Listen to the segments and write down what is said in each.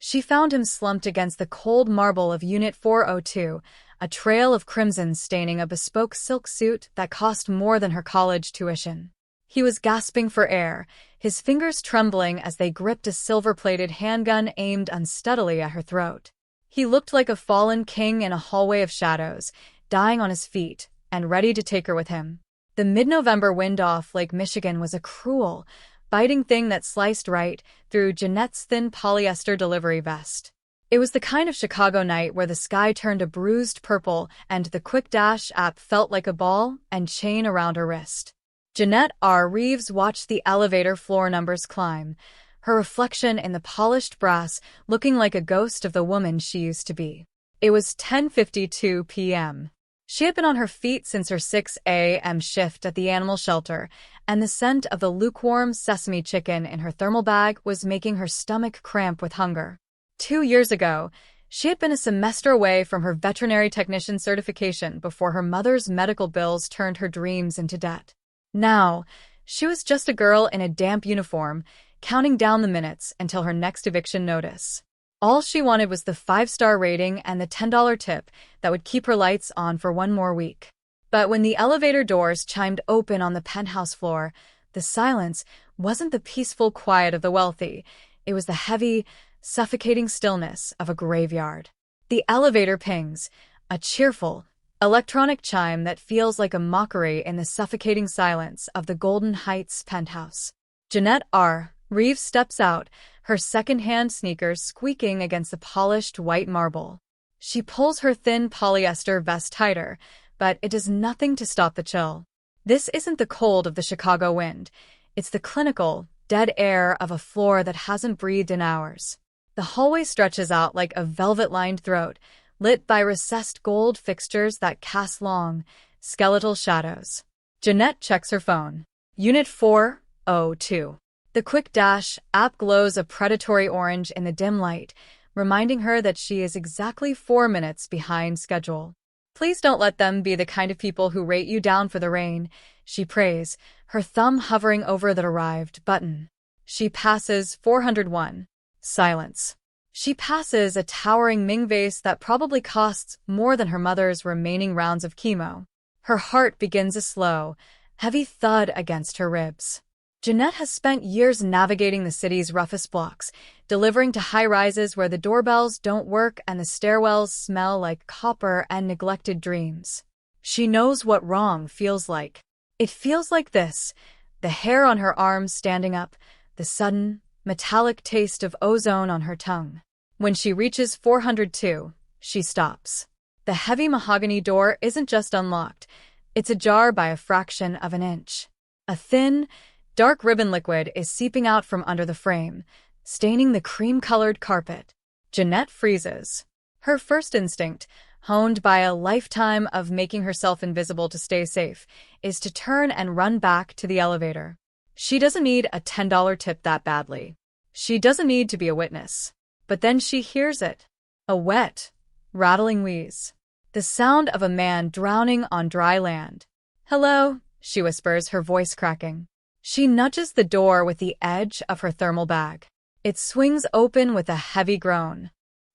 She found him slumped against the cold marble of Unit 402, a trail of crimson staining a bespoke silk suit that cost more than her college tuition. He was gasping for air, his fingers trembling as they gripped a silver-plated handgun aimed unsteadily at her throat. He looked like a fallen king in a hallway of shadows, dying on his feet, and ready to take her with him. The mid-November wind off Lake Michigan was a cruel, biting thing that sliced right through Jeanette's thin polyester delivery vest. It was the kind of Chicago night where the sky turned a bruised purple and the Quick Dash app felt like a ball and chain around her wrist. Jeanette R. Reeves watched the elevator floor numbers climb, her reflection in the polished brass looking like a ghost of the woman she used to be. It was 10:52 p.m. She had been on her feet since her 6 a.m. shift at the animal shelter, and the scent of the lukewarm sesame chicken in her thermal bag was making her stomach cramp with hunger. 2 years ago, she had been a semester away from her veterinary technician certification before her mother's medical bills turned her dreams into debt. Now, she was just a girl in a damp uniform, counting down the minutes until her next eviction notice. All she wanted was the 5-star rating and the $10 tip that would keep her lights on for one more week. But when the elevator doors chimed open on the penthouse floor, the silence wasn't the peaceful quiet of the wealthy. It was the heavy, suffocating stillness of a graveyard. The elevator pings, a cheerful, electronic chime that feels like a mockery in the suffocating silence of the Golden Heights penthouse. Jeanette R. Reeves steps out, her second-hand sneakers squeaking against the polished white marble. She pulls her thin polyester vest tighter, but it does nothing to stop the chill. This isn't the cold of the Chicago wind. It's the clinical, dead air of a floor that hasn't breathed in hours. The hallway stretches out like a velvet-lined throat, lit by recessed gold fixtures that cast long, skeletal shadows. Jeanette checks her phone. Unit 402. The Quick Dash app glows a predatory orange in the dim light, reminding her that she is exactly 4 minutes behind schedule. Please don't let them be the kind of people who rate you down for the rain, she prays, her thumb hovering over the arrived button. She passes 401. Silence. She passes a towering Ming vase that probably costs more than her mother's remaining rounds of chemo. Her heart begins a slow, heavy thud against her ribs. Jeanette has spent years navigating the city's roughest blocks, delivering to high-rises where the doorbells don't work and the stairwells smell like copper and neglected dreams. She knows what wrong feels like. It feels like this, the hair on her arms standing up, the sudden, metallic taste of ozone on her tongue. When she reaches 402, she stops. The heavy mahogany door isn't just unlocked, it's ajar by a fraction of an inch. A thin, dark ribbon liquid is seeping out from under the frame, staining the cream-colored carpet. Jeanette freezes. Her first instinct, honed by a lifetime of making herself invisible to stay safe, is to turn and run back to the elevator. She doesn't need a $10 tip that badly. She doesn't need to be a witness. But then she hears it. A wet, rattling wheeze. The sound of a man drowning on dry land. "Hello," she whispers, her voice cracking. She nudges the door with the edge of her thermal bag. It swings open with a heavy groan.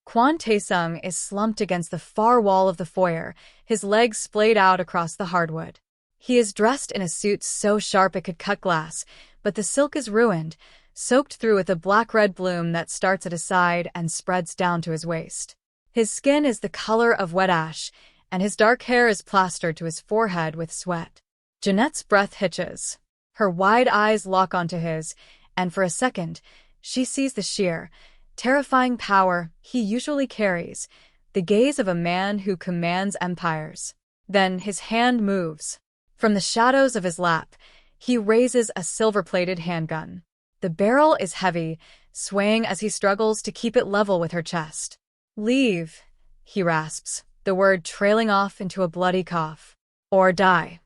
Kwon Tae-sung is slumped against the far wall of the foyer, his legs splayed out across the hardwood. He is dressed in a suit so sharp it could cut glass, but the silk is ruined, soaked through with a black-red bloom that starts at his side and spreads down to his waist. His skin is the color of wet ash, and his dark hair is plastered to his forehead with sweat. Jeanette's breath hitches. Her wide eyes lock onto his, and for a second, she sees the sheer, terrifying power he usually carries, the gaze of a man who commands empires. Then his hand moves. From the shadows of his lap, he raises a silver-plated handgun. The barrel is heavy, swaying as he struggles to keep it level with her chest. "Leave," he rasps, the word trailing off into a bloody cough. "Or die."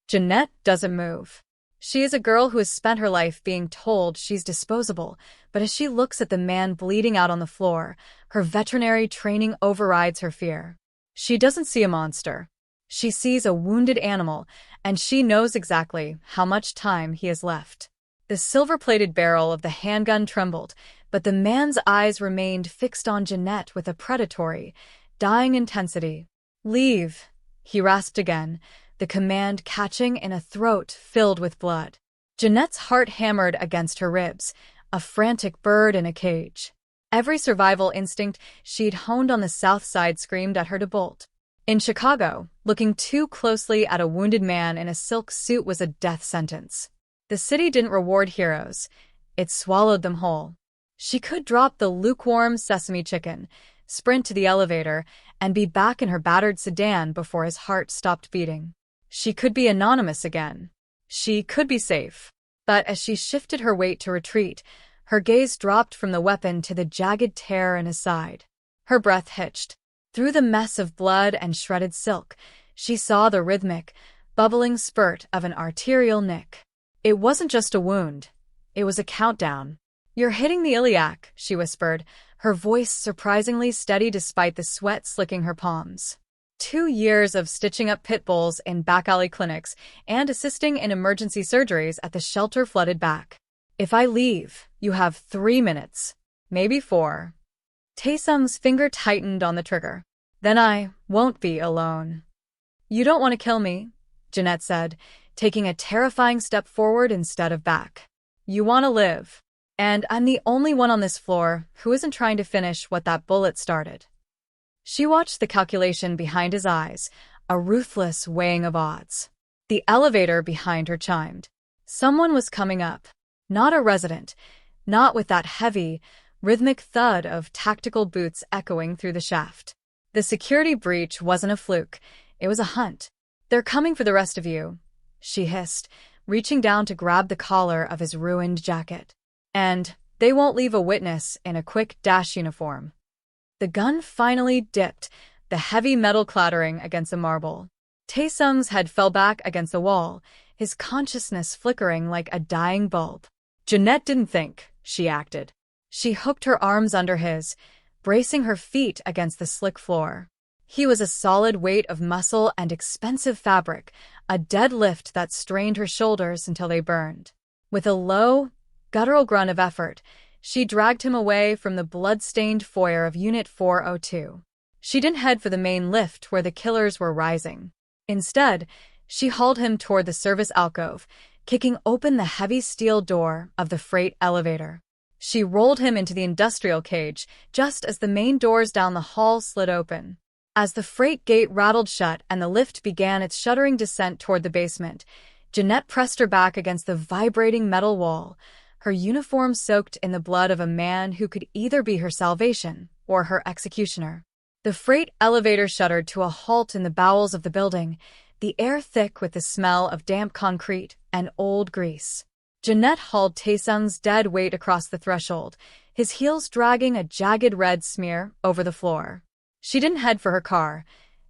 Jeanette doesn't move. She is a girl who has spent her life being told she's disposable, but as she looks at the man bleeding out on the floor, her veterinary training overrides her fear. She doesn't see a monster. She sees a wounded animal, and she knows exactly how much time he has left. The silver-plated barrel of the handgun trembled, but the man's eyes remained fixed on Jeanette with a predatory, dying intensity. "Leave," he rasped again, the command catching in a throat filled with blood. Jeanette's heart hammered against her ribs, a frantic bird in a cage. Every survival instinct she'd honed on the South Side screamed at her to bolt. In Chicago, looking too closely at a wounded man in a silk suit was a death sentence. The city didn't reward heroes. It swallowed them whole. She could drop the lukewarm sesame chicken, sprint to the elevator, and be back in her battered sedan before his heart stopped beating. She could be anonymous again. She could be safe. But as she shifted her weight to retreat, her gaze dropped from the weapon to the jagged tear in his side. Her breath hitched. Through the mess of blood and shredded silk, she saw the rhythmic, bubbling spurt of an arterial nick. It wasn't just a wound. It was a countdown. "You're hitting the iliac," she whispered, her voice surprisingly steady despite the sweat slicking her palms. 2 years of stitching up pit bulls in back-alley clinics and assisting in emergency surgeries at the shelter-flooded back. "If I leave, you have 3 minutes. Maybe 4. Taesung's finger tightened on the trigger. "Then I won't be alone." "You don't want to kill me," Jeanette said, taking a terrifying step forward instead of back. "You want to live. And I'm the only one on this floor who isn't trying to finish what that bullet started." She watched the calculation behind his eyes, a ruthless weighing of odds. The elevator behind her chimed. Someone was coming up. Not a resident, not with that heavy, rhythmic thud of tactical boots echoing through the shaft. The security breach wasn't a fluke. It was a hunt. "They're coming for the rest of you," she hissed, reaching down to grab the collar of his ruined jacket. "And they won't leave a witness in a quick dash uniform." The gun finally dipped, the heavy metal clattering against a marble. Taesung's head fell back against the wall, his consciousness flickering like a dying bulb. Jeanette didn't think, she acted. She hooked her arms under his, bracing her feet against the slick floor. He was a solid weight of muscle and expensive fabric, a dead lift that strained her shoulders until they burned. With a low, guttural grunt of effort, she dragged him away from the blood-stained foyer of Unit 402. She didn't head for the main lift where the killers were rising. Instead, she hauled him toward the service alcove, kicking open the heavy steel door of the freight elevator. She rolled him into the industrial cage just as the main doors down the hall slid open. As the freight gate rattled shut and the lift began its shuddering descent toward the basement, Jeanette pressed her back against the vibrating metal wall, her uniform soaked in the blood of a man who could either be her salvation or her executioner. The freight elevator shuddered to a halt in the bowels of the building, the air thick with the smell of damp concrete and old grease. Jeanette hauled Taesung's dead weight across the threshold, his heels dragging a jagged red smear over the floor. She didn't head for her car.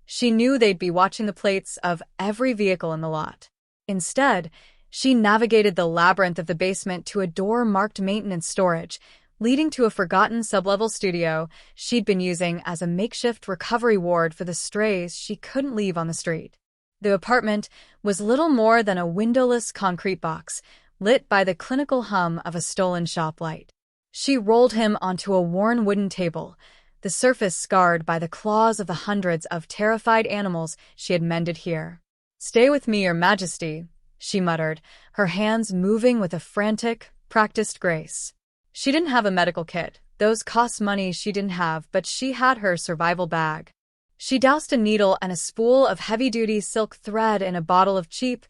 She knew they'd be watching the plates of every vehicle in the lot. Instead, she navigated the labyrinth of the basement to a door marked maintenance storage, leading to a forgotten sublevel studio she'd been using as a makeshift recovery ward for the strays she couldn't leave on the street. The apartment was little more than a windowless concrete box, lit by the clinical hum of a stolen shop light. She rolled him onto a worn wooden table, the surface scarred by the claws of the hundreds of terrified animals she had mended here. "Stay with me, Your Majesty," she muttered, her hands moving with a frantic, practiced grace. She didn't have a medical kit. Those cost money she didn't have, but she had her survival bag. She doused a needle and a spool of heavy-duty silk thread in a bottle of cheap,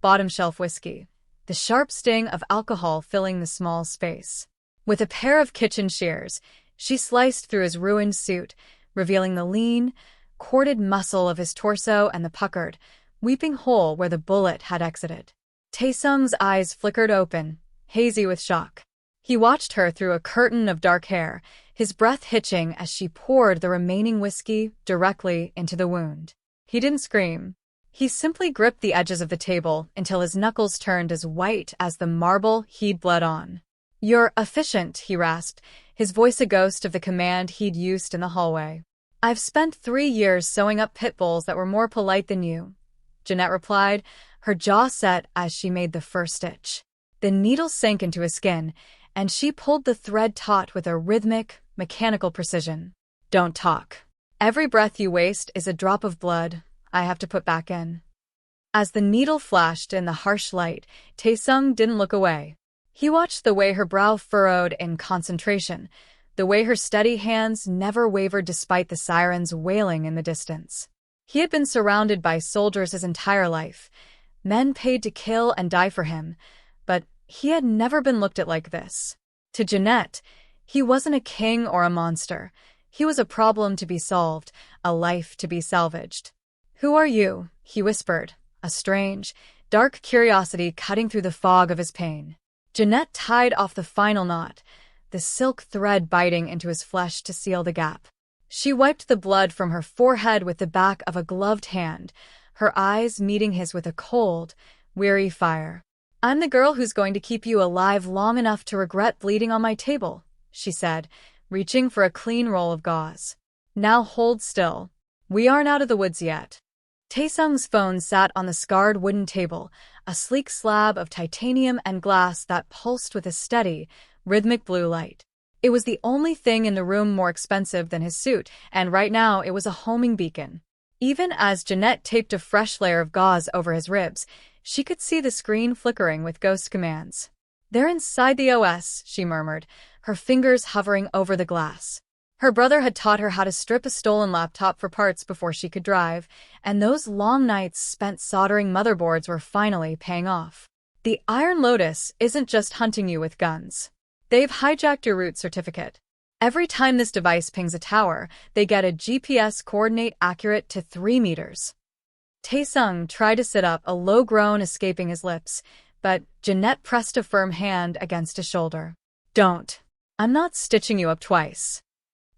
bottom-shelf whiskey, the sharp sting of alcohol filling the small space. With a pair of kitchen shears, she sliced through his ruined suit, revealing the lean, corded muscle of his torso and the puckered, weeping hole where the bullet had exited. Taesung's eyes flickered open, hazy with shock. He watched her through a curtain of dark hair, his breath hitching as she poured the remaining whiskey directly into the wound. He didn't scream. He simply gripped the edges of the table until his knuckles turned as white as the marble he'd bled on. "You're efficient," he rasped, his voice a ghost of the command he'd used in the hallway. "I've spent 3 years sewing up pit bulls that were more polite than you," Jeanette replied, her jaw set as she made the first stitch. The needle sank into his skin, and she pulled the thread taut with a rhythmic, mechanical precision. Don't talk. Every breath you waste is a drop of blood I have to put back in. As the needle flashed in the harsh light, Taesung didn't look away. He watched the way her brow furrowed in concentration, the way her steady hands never wavered despite the sirens wailing in the distance. He had been surrounded by soldiers his entire life, men paid to kill and die for him, but he had never been looked at like this. To Jeanette, he wasn't a king or a monster. He was a problem to be solved, a life to be salvaged. "Who are you?" he whispered, a strange, dark curiosity cutting through the fog of his pain. Jeanette tied off the final knot, the silk thread biting into his flesh to seal the gap. She wiped the blood from her forehead with the back of a gloved hand, her eyes meeting his with a cold, weary fire. "I'm the girl who's going to keep you alive long enough to regret bleeding on my table," she said, reaching for a clean roll of gauze. "Now hold still. We aren't out of the woods yet." Taesung's phone sat on the scarred wooden table, a sleek slab of titanium and glass that pulsed with a steady, rhythmic blue light. It was the only thing in the room more expensive than his suit, and right now it was a homing beacon. Even as Jeanette taped a fresh layer of gauze over his ribs, she could see the screen flickering with ghost commands. "They're inside the OS," she murmured, her fingers hovering over the glass. Her brother had taught her how to strip a stolen laptop for parts before she could drive, and those long nights spent soldering motherboards were finally paying off. The Iron Lotus isn't just hunting you with guns. They've hijacked your root certificate. Every time this device pings a tower, they get a GPS coordinate accurate to 3 meters. Taesung tried to sit up, a low groan escaping his lips, but Jeanette pressed a firm hand against his shoulder. "Don't. I'm not stitching you up twice."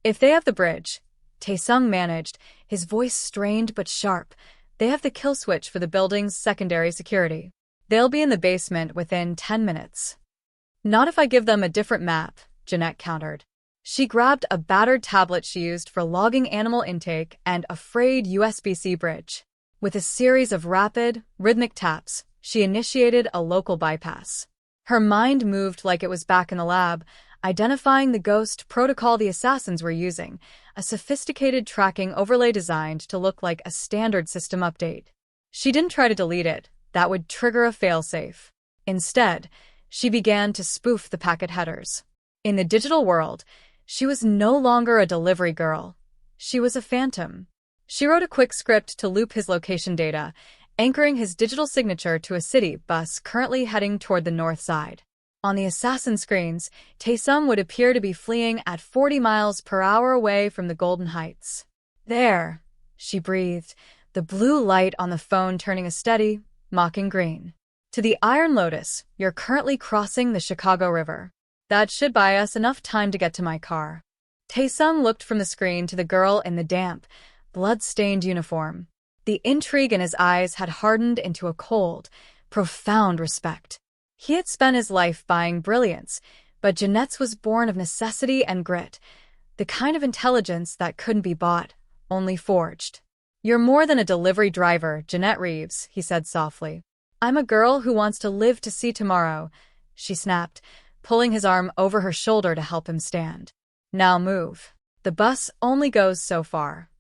"If they have the bridge," Taesung managed, his voice strained but sharp, "they have the kill switch for the building's secondary security. They'll be in the basement within 10 minutes. "Not if I give them a different map," Jeanette countered. She grabbed a battered tablet she used for logging animal intake and a frayed USB-C bridge. With a series of rapid, rhythmic taps, she initiated a local bypass. Her mind moved like it was back in the lab, identifying the ghost protocol the assassins were using, a sophisticated tracking overlay designed to look like a standard system update. She didn't try to delete it, that would trigger a failsafe. Instead, she began to spoof the packet headers. In the digital world, she was no longer a delivery girl. She was a phantom. She wrote a quick script to loop his location data, anchoring his digital signature to a city bus currently heading toward the north side. On the assassin screens, Taesung would appear to be fleeing at 40 miles per hour away from the Golden Heights. "There," she breathed, the blue light on the phone turning a steady, mocking green. "To the Iron Lotus, you're currently crossing the Chicago River. That should buy us enough time to get to my car." Taesung looked from the screen to the girl in the damp, blood-stained uniform. The intrigue in his eyes had hardened into a cold, profound respect. He had spent his life buying brilliance, but Jeanette's was born of necessity and grit, the kind of intelligence that couldn't be bought, only forged. "You're more than a delivery driver, Jeanette Reeves," he said softly. "I'm a girl who wants to live to see tomorrow," she snapped, pulling his arm over her shoulder to help him stand. "Now move. The bus only goes so far."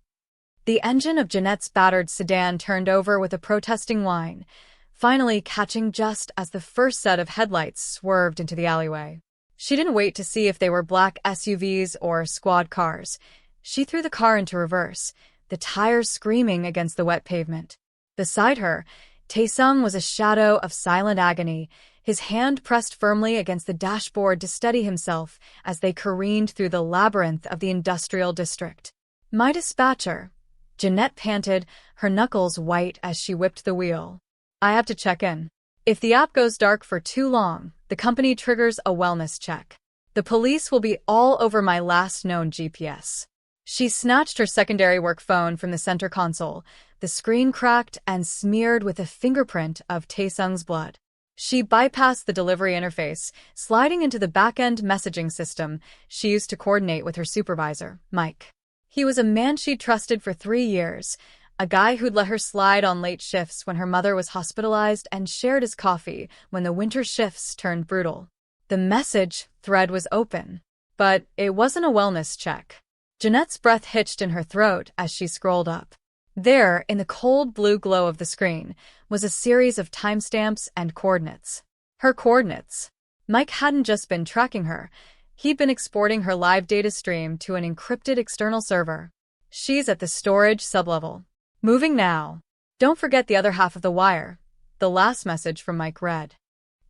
The engine of Jeanette's battered sedan turned over with a protesting whine, finally catching just as the first set of headlights swerved into the alleyway. She didn't wait to see if they were black SUVs or squad cars. She threw the car into reverse, the tires screaming against the wet pavement. Beside her, Taesung was a shadow of silent agony, his hand pressed firmly against the dashboard to steady himself as they careened through the labyrinth of the industrial district. "My dispatcher," Jeanette panted, her knuckles white as she whipped the wheel. "I have to check in. If the app goes dark for too long, the company triggers a wellness check. The police will be all over my last known GPS." She snatched her secondary work phone from the center console, the screen cracked and smeared with a fingerprint of Taesung's blood. She bypassed the delivery interface, sliding into the back-end messaging system she used to coordinate with her supervisor, Mike. He was a man she'd trusted for 3 years, a guy who'd let her slide on late shifts when her mother was hospitalized and shared his coffee when the winter shifts turned brutal. The message thread was open, but it wasn't a wellness check. Jeanette's breath hitched in her throat as she scrolled up. There, in the cold blue glow of the screen, was a series of timestamps and coordinates. Her coordinates. Mike hadn't just been tracking her. He'd been exporting her live data stream to an encrypted external server. She's at the storage sublevel. Moving now. Don't forget the other half of the wire. The last message from Mike read.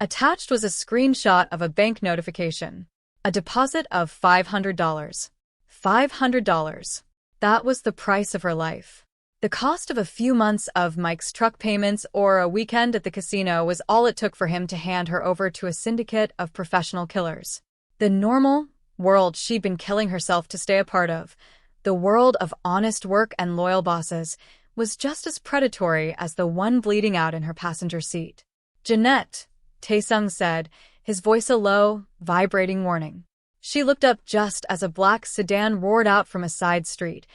Attached was a screenshot of a bank notification. A deposit of $500. $500. That was the price of her life. The cost of a few months of Mike's truck payments or a weekend at the casino was all it took for him to hand her over to a syndicate of professional killers. The normal world she'd been killing herself to stay a part of, the world of honest work and loyal bosses, was just as predatory as the one bleeding out in her passenger seat. Jeanette, Taesung said, his voice a low, vibrating warning. She looked up just as a black sedan roared out from a side street,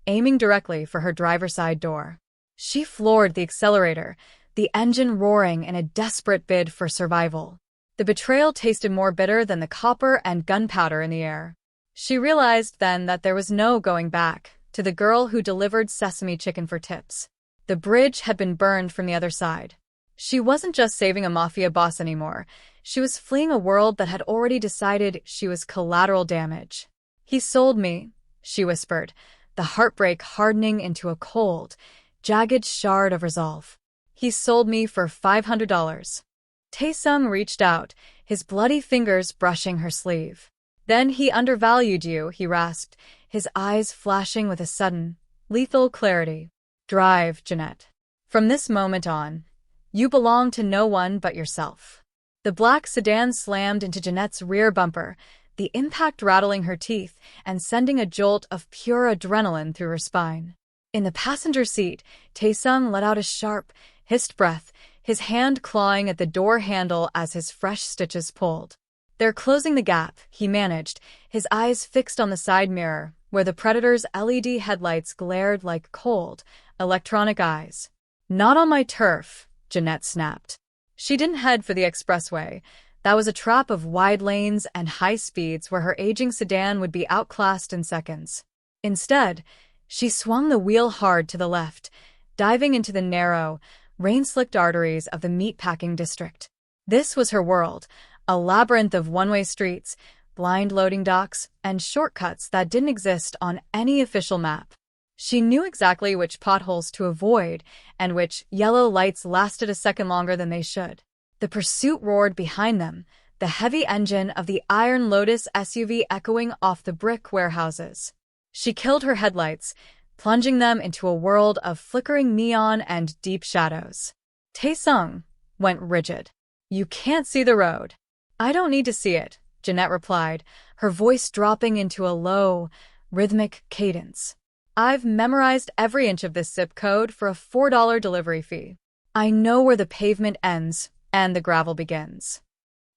aiming directly for her driver's side door. She floored the accelerator, the engine roaring in a desperate bid for survival. The betrayal tasted more bitter than the copper and gunpowder in the air. She realized then that there was no going back to the girl who delivered sesame chicken for tips. The bridge had been burned from the other side. She wasn't just saving a mafia boss anymore. She was fleeing a world that had already decided she was collateral damage. He sold me, she whispered, the heartbreak hardening into a cold, jagged shard of resolve. He sold me for $500. Taesung reached out, his bloody fingers brushing her sleeve. Then he undervalued you, he rasped, his eyes flashing with a sudden, lethal clarity. Drive, Jeanette. From this moment on, you belong to no one but yourself. The black sedan slammed into Jeanette's rear bumper, the impact rattling her teeth and sending a jolt of pure adrenaline through her spine. In the passenger seat, Taesung let out a sharp, hissed breath, his hand clawing at the door handle as his fresh stitches pulled. They're closing the gap, he managed, his eyes fixed on the side mirror, where the Predator's LED headlights glared like cold, electronic eyes. Not on my turf, Jeanette snapped. She didn't head for the expressway. That was a trap of wide lanes and high speeds where her aging sedan would be outclassed in seconds. Instead, she swung the wheel hard to the left, diving into the narrow, rain-slicked arteries of the meatpacking district. This was her world, a labyrinth of one-way streets, blind loading docks, and shortcuts that didn't exist on any official map. She knew exactly which potholes to avoid and which yellow lights lasted a second longer than they should. The pursuit roared behind them, the heavy engine of the Iron Lotus SUV echoing off the brick warehouses. She killed her headlights, plunging them into a world of flickering neon and deep shadows. Taesung went rigid. You can't see the road. I don't need to see it, Jeanette replied, her voice dropping into a low, rhythmic cadence. I've memorized every inch of this zip code for a $4 delivery fee. I know where the pavement ends and the gravel begins.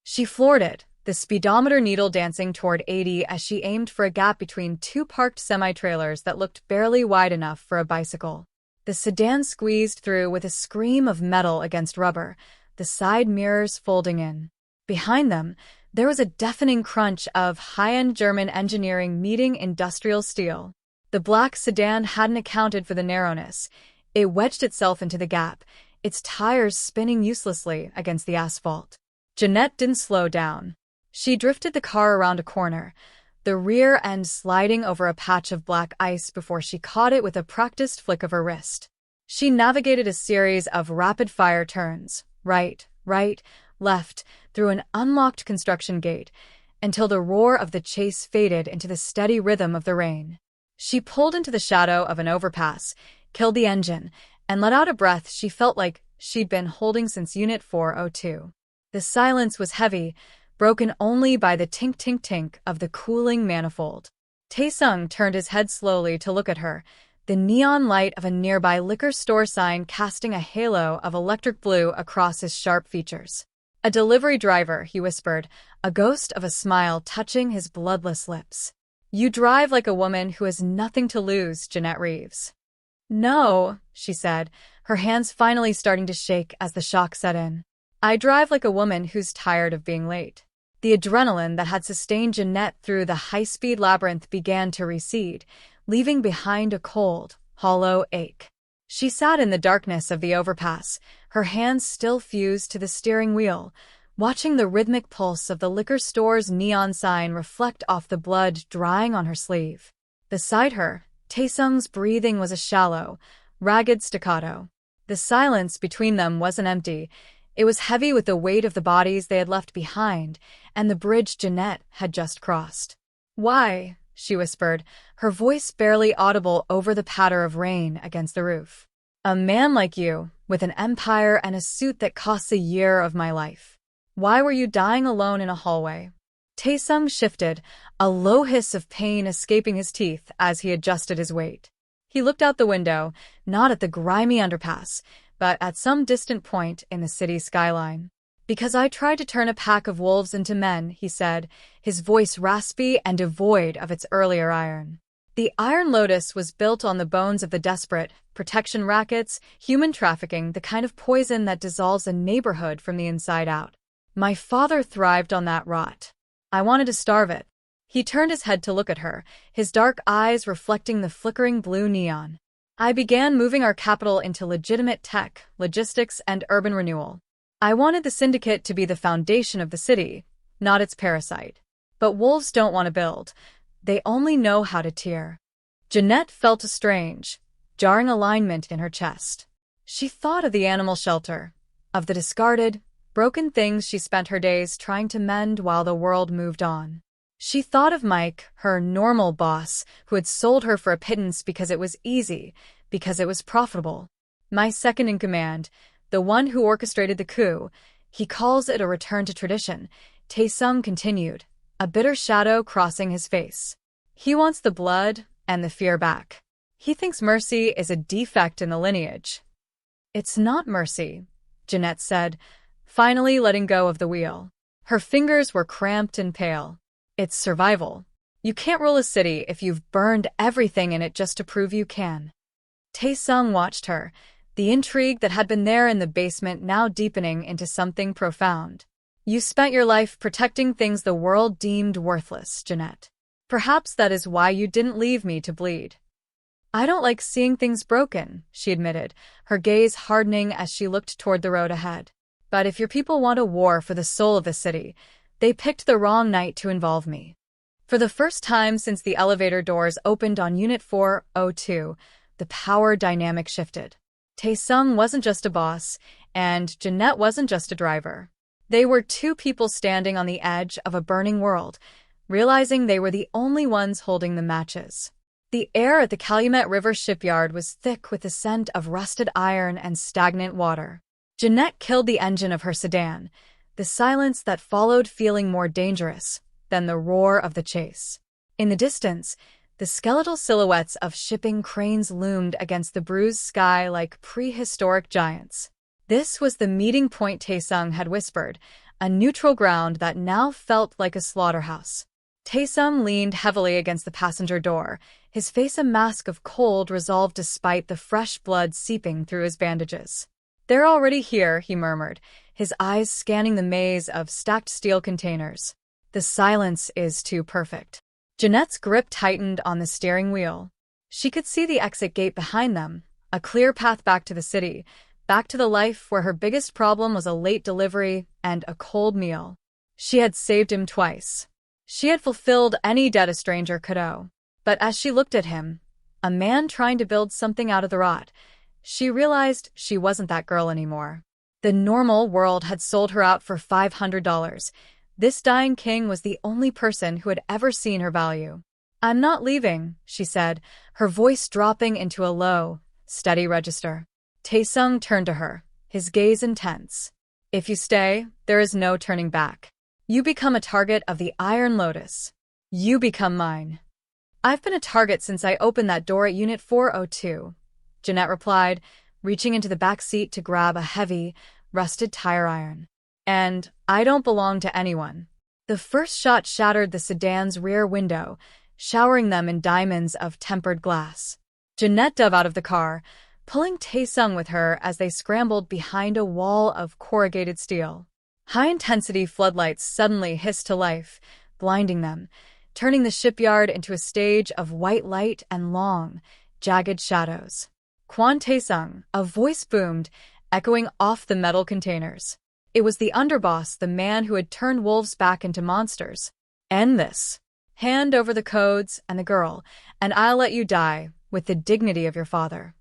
She floored it, the speedometer needle dancing toward 80 as she aimed for a gap between two parked semi-trailers that looked barely wide enough for a bicycle. The sedan squeezed through with a scream of metal against rubber, the side mirrors folding in. Behind them, there was a deafening crunch of high-end German engineering meeting industrial steel. The black sedan hadn't accounted for the narrowness. It wedged itself into the gap, its tires spinning uselessly against the asphalt. Jeanette didn't slow down. She drifted the car around a corner, the rear end sliding over a patch of black ice before she caught it with a practiced flick of her wrist. She navigated a series of rapid-fire turns, right, left, through an unlocked construction gate, until the roar of the chase faded into the steady rhythm of the rain. She pulled into the shadow of an overpass, killed the engine, and let out a breath she felt like she'd been holding since Unit 402. The silence was heavy, broken only by the tink-tink-tink of the cooling manifold. Taesung turned his head slowly to look at her, the neon light of a nearby liquor store sign casting a halo of electric blue across his sharp features. A delivery driver, he whispered, a ghost of a smile touching his bloodless lips. You drive like a woman who has nothing to lose, Jeanette Reeves. No, she said, her hands finally starting to shake as the shock set in. I drive like a woman who's tired of being late. The adrenaline that had sustained Jeanette through the high-speed labyrinth began to recede, leaving behind a cold, hollow ache. She sat in the darkness of the overpass, her hands still fused to the steering wheel, watching the rhythmic pulse of the liquor store's neon sign reflect off the blood drying on her sleeve. Beside her, Taesung's breathing was a shallow, ragged staccato. The silence between them wasn't empty. It was heavy with the weight of the bodies they had left behind and the bridge Jeanette had just crossed. "Why?" she whispered, her voice barely audible over the patter of rain against the roof. "A man like you, with an empire and a suit that costs a year of my life. Why were you dying alone in a hallway?" Taesung shifted, a low hiss of pain escaping his teeth as he adjusted his weight. He looked out the window, not at the grimy underpass, but at some distant point in the city skyline. "Because I tried to turn a pack of wolves into men," he said, his voice raspy and devoid of its earlier iron. "The Iron Lotus was built on the bones of the desperate, protection rackets, human trafficking, the kind of poison that dissolves a neighborhood from the inside out. My father thrived on that rot. I wanted to starve it." He turned his head to look at her, his dark eyes reflecting the flickering blue neon. "I began moving our capital into legitimate tech, logistics, and urban renewal. I wanted the syndicate to be the foundation of the city, not its parasite. But wolves don't want to build. They only know how to tear." Jeanette felt a strange, jarring alignment in her chest. She thought of the animal shelter, of the discarded, broken things she spent her days trying to mend while the world moved on. She thought of Mike, her normal boss, who had sold her for a pittance because it was easy, because it was profitable. "My second-in-command, the one who orchestrated the coup, he calls it a return to tradition," Taesung continued, a bitter shadow crossing his face. "He wants the blood and the fear back. He thinks mercy is a defect in the lineage." "It's not mercy," Jeanette said, finally letting go of the wheel. Her fingers were cramped and pale. "It's survival. You can't rule a city if you've burned everything in it just to prove you can." Taesung watched her, the intrigue that had been there in the basement now deepening into something profound. "You spent your life protecting things the world deemed worthless, Jeanette. Perhaps that is why you didn't leave me to bleed." "I don't like seeing things broken," she admitted, her gaze hardening as she looked toward the road ahead. "But if your people want a war for the soul of the city, they picked the wrong night to involve me." For the first time since the elevator doors opened on Unit 402, the power dynamic shifted. Taesung wasn't just a boss, and Jeanette wasn't just a driver. They were two people standing on the edge of a burning world, realizing they were the only ones holding the matches. The air at the Calumet River shipyard was thick with the scent of rusted iron and stagnant water. Jeanette killed the engine of her sedan, the silence that followed feeling more dangerous than the roar of the chase. In the distance, the skeletal silhouettes of shipping cranes loomed against the bruised sky like prehistoric giants. This was the meeting point Taesung had whispered, a neutral ground that now felt like a slaughterhouse. Taesung leaned heavily against the passenger door, his face a mask of cold resolve despite the fresh blood seeping through his bandages. "They're already here," he murmured, his eyes scanning the maze of stacked steel containers. "The silence is too perfect." Jeanette's grip tightened on the steering wheel. She could see the exit gate behind them, a clear path back to the city, back to the life where her biggest problem was a late delivery and a cold meal. She had saved him twice. She had fulfilled any debt a stranger could owe. But as she looked at him, a man trying to build something out of the rot, she realized she wasn't that girl anymore. The normal world had sold her out for $500. This dying king was the only person who had ever seen her value. "I'm not leaving," she said, her voice dropping into a low, steady register. Taesung turned to her, his gaze intense. "If you stay, there is no turning back. You become a target of the Iron Lotus. You become mine." "I've been a target since I opened that door at Unit 402, Jeanette replied, reaching into the back seat to grab a heavy, rusted tire iron. "And I don't belong to anyone." The first shot shattered the sedan's rear window, showering them in diamonds of tempered glass. Jeanette dove out of the car, pulling Taesung with her as they scrambled behind a wall of corrugated steel. High-intensity floodlights suddenly hissed to life, blinding them, turning the shipyard into a stage of white light and long, jagged shadows. "Quan Taesung," a voice boomed, echoing off the metal containers. It was the underboss, the man who had turned wolves back into monsters. "End this. Hand over the codes and the girl, and I'll let you die with the dignity of your father."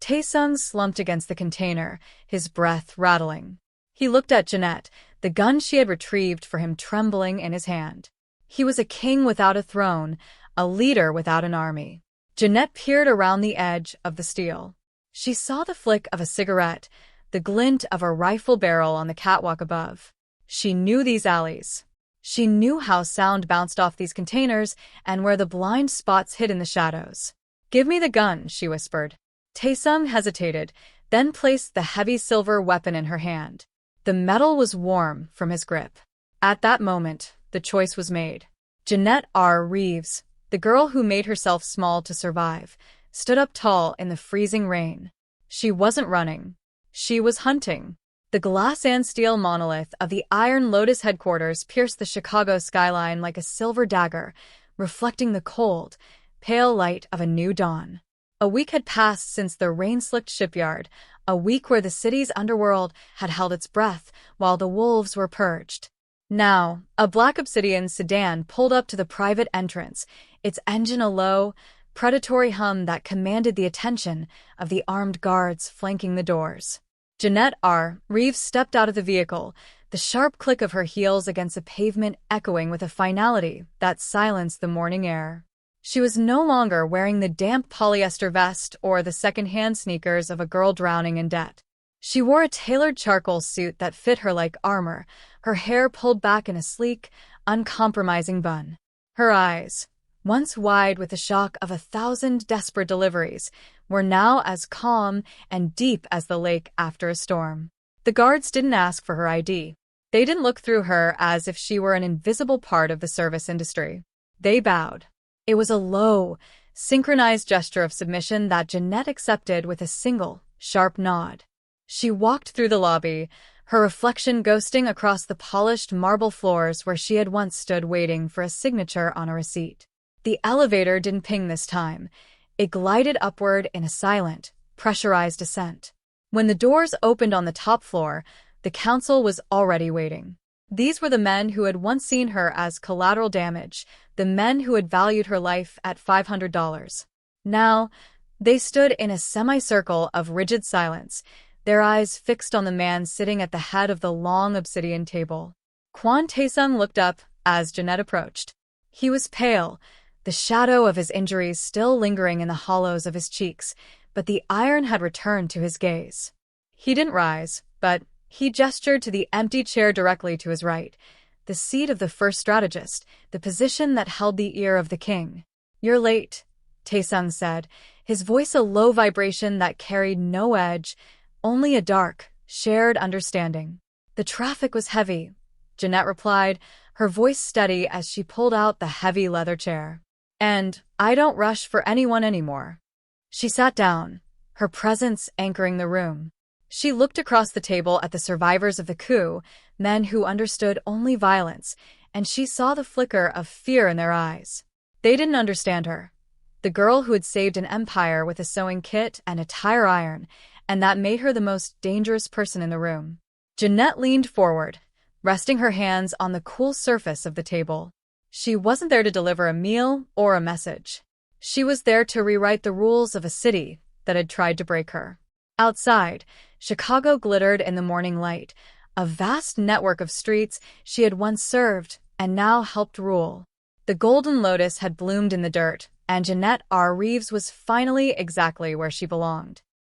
Taesung slumped against the container, his breath rattling. He looked at Jeanette, the gun she had retrieved for him trembling in his hand. He was a king without a throne, a leader without an army. Jeanette peered around the edge of the steel. She saw the flick of a cigarette, the glint of a rifle barrel on the catwalk above. She knew these alleys. She knew how sound bounced off these containers and where the blind spots hid in the shadows. "Give me the gun," she whispered. Taesung hesitated, then placed the heavy silver weapon in her hand. The metal was warm from his grip. At that moment, the choice was made. Jeanette R. Reeves, the girl who made herself small to survive, stood up tall in the freezing rain. She wasn't running. She was hunting. The glass and steel monolith of the Iron Lotus headquarters pierced the Chicago skyline like a silver dagger, reflecting the cold, pale light of a new dawn. A week had passed since the rain-slicked shipyard, a week where the city's underworld had held its breath while the wolves were purged. Now, a black obsidian sedan pulled up to the private entrance, its engine a low, predatory hum that commanded the attention of the armed guards flanking the doors. Jeanette R. Reeves stepped out of the vehicle, the sharp click of her heels against the pavement echoing with a finality that silenced the morning air. She was no longer wearing the damp polyester vest or the second-hand sneakers of a girl drowning in debt. She wore a tailored charcoal suit that fit her like armor, her hair pulled back in a sleek, uncompromising bun. Her eyes, once wide with the shock of 1,000 desperate deliveries, were now as calm and deep as the lake after a storm. The guards didn't ask for her ID. They didn't look through her as if she were an invisible part of the service industry. They bowed. It was a low, synchronized gesture of submission that Jeanette accepted with a single, sharp nod. She walked through the lobby, her reflection ghosting across the polished marble floors where she had once stood waiting for a signature on a receipt. The elevator didn't ping this time. It glided upward in a silent, pressurized ascent. When the doors opened on the top floor, the council was already waiting. These were the men who had once seen her as collateral damage, the men who had valued her life at $500. Now, they stood in a semicircle of rigid silence, their eyes fixed on the man sitting at the head of the long obsidian table. Quan Taesung looked up as Jeanette approached. He was pale, the shadow of his injuries still lingering in the hollows of his cheeks, but the iron had returned to his gaze. He didn't rise, but he gestured to the empty chair directly to his right, the seat of the first strategist, the position that held the ear of the king. "You're late," Taesung said, his voice a low vibration that carried no edge, only a dark, shared understanding. "The traffic was heavy," Jeanette replied, her voice steady as she pulled out the heavy leather chair. "And I don't rush for anyone anymore." She sat down, her presence anchoring the room. She looked across the table at the survivors of the coup, men who understood only violence, and she saw the flicker of fear in their eyes. They didn't understand her. The girl who had saved an empire with a sewing kit and a tire iron, and that made her the most dangerous person in the room. Jeanette leaned forward, resting her hands on the cool surface of the table. She wasn't there to deliver a meal or a message. She was there to rewrite the rules of a city that had tried to break her. Outside, Chicago glittered in the morning light, a vast network of streets she had once served and now helped rule. The golden lotus had bloomed in the dirt, and Jeanette R. Reeves was finally exactly where she belonged.